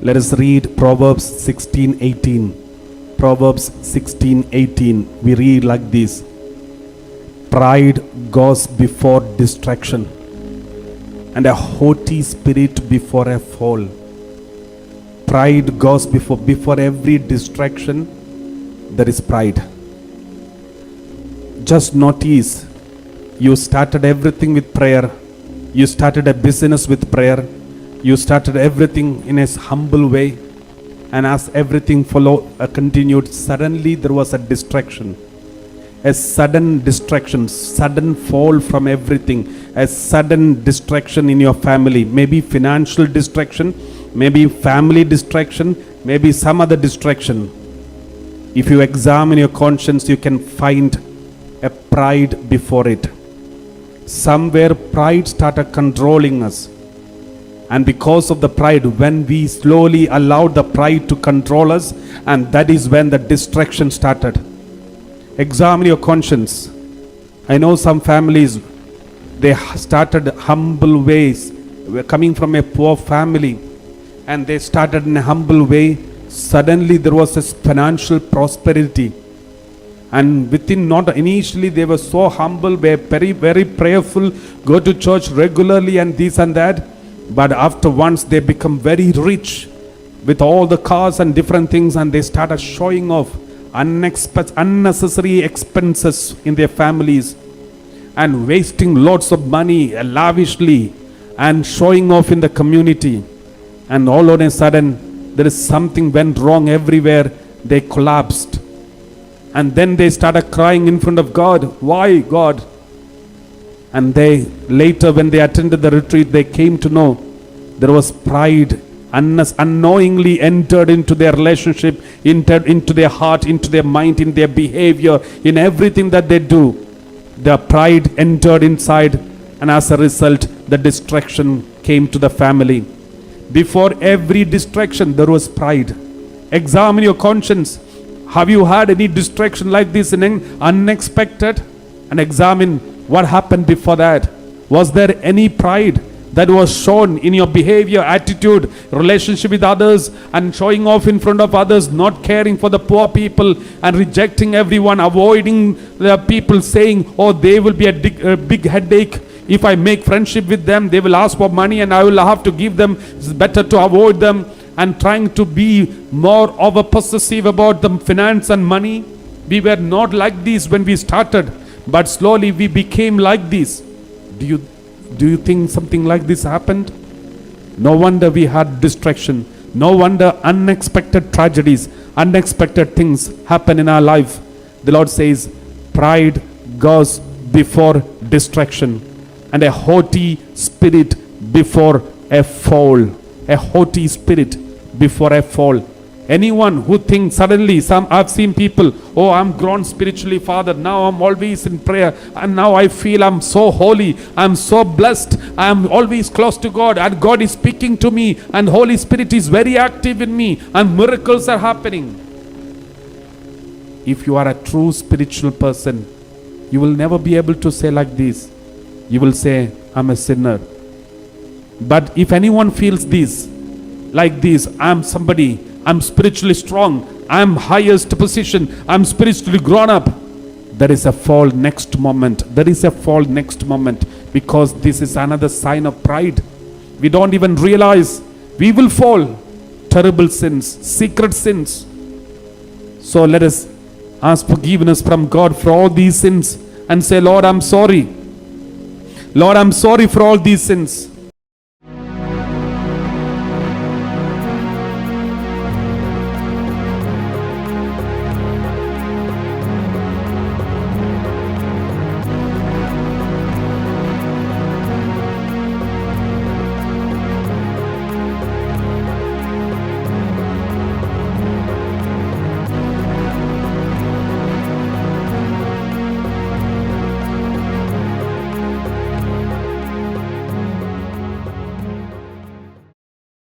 Let us read Proverbs 16:18. Proverbs 16:18. We read like this: pride goes before distraction, and a haughty spirit before a fall. Pride goes before every distraction. There is pride. Just notice, you started everything with prayer. You started a business with prayer. You started everything in a humble way, and as everything continued, suddenly there was a distraction. A sudden distraction, sudden fall from everything, a sudden distraction in your family, maybe financial distraction, maybe family distraction, maybe some other distraction. If you examine your conscience, you can find a pride before it. Somewhere pride started controlling us. And because of the pride, when we slowly allowed the pride to control us, and that is when the distraction started. Examine your conscience. I know some families, they started humble ways. We're coming from a poor family, and they started in a humble way. Suddenly there was this financial prosperity. And within, not initially, they were so humble, were very, very prayerful, go to church regularly and this and that. But after once they become very rich with all the cars and different things, and they started showing off unnecessary expenses in their families and wasting lots of money lavishly and showing off in the community. And all of a sudden there is something went wrong everywhere. They collapsed. And then they started crying in front of God. Why, God? And they later, when they attended the retreat, they came to know there was pride unknowingly entered into their relationship, entered into their heart, into their mind, in their behavior, in everything that they do. The pride entered inside, and as a result, the distraction came to the family. Before every distraction, there was pride. Examine your conscience. Have you had any distraction like this in unexpected? And examine what happened before that. Was there any pride that was shown in your behavior, attitude, relationship with others, and showing off in front of others, not caring for the poor people and rejecting everyone, avoiding the people, saying, oh, they will be a big headache. If I make friendship with them, they will ask for money and I will have to give them. It's better to avoid them. And trying to be more over possessive about the finance and money. We were not like this when we started, but slowly we became like this. Do you think something like this happened? No wonder we had distraction. No wonder unexpected tragedies, unexpected things happen in our life. The Lord says, pride goes before distraction, and a haughty spirit before a fall. A haughty spirit before a fall. Anyone who thinks suddenly, I've seen people, oh, I'm grown spiritually, Father, now I'm always in prayer, and now I feel I'm so holy, I'm so blessed, I'm always close to God, and God is speaking to me, and Holy Spirit is very active in me, and miracles are happening. If you are a true spiritual person, you will never be able to say like this. You will say, I'm a sinner. But if anyone feels this, like this, I'm somebody, I'm spiritually strong, I'm highest position, I'm spiritually grown up, there is a fall next moment. There is a fall next moment, because this is another sign of pride. We don't even realize we will fall. Terrible sins, secret sins. So let us ask forgiveness from God for all these sins and say, Lord, I'm sorry. Lord, I'm sorry for all these sins.